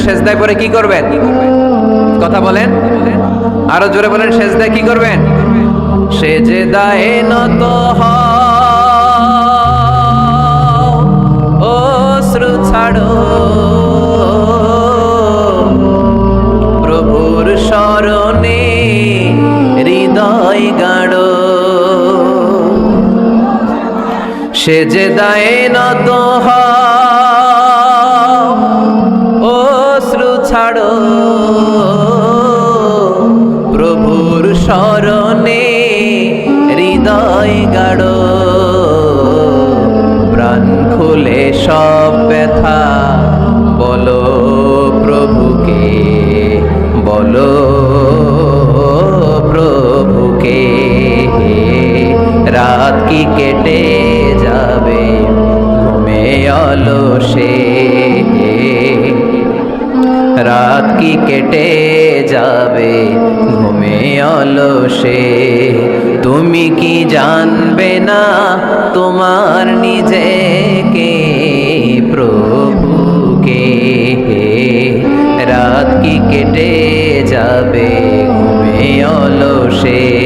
সেজদায় পড়ে কি করবেন? কথা বলেন, আরো জোরে বলেন, সেজদায় কি করবেন? সেজদায় নত হও, অশ্রু ছাড়ো, প্রভুর শরণে হৃদয় গাড়ো। সেজদায় নত হও, অশ্রু ছাড়ো, প্রভুর শরণে হৃদয় গাড়ো। প্রাণ খুলে সব ব্যথা বলো প্রভুকে, বলো প্রভুকে। রাত কি কেটে যাবে ঘুমে অলসে, রাত কি কেটে যাবে ঘুমে অলসে। তুমি কি জানবে না তোমার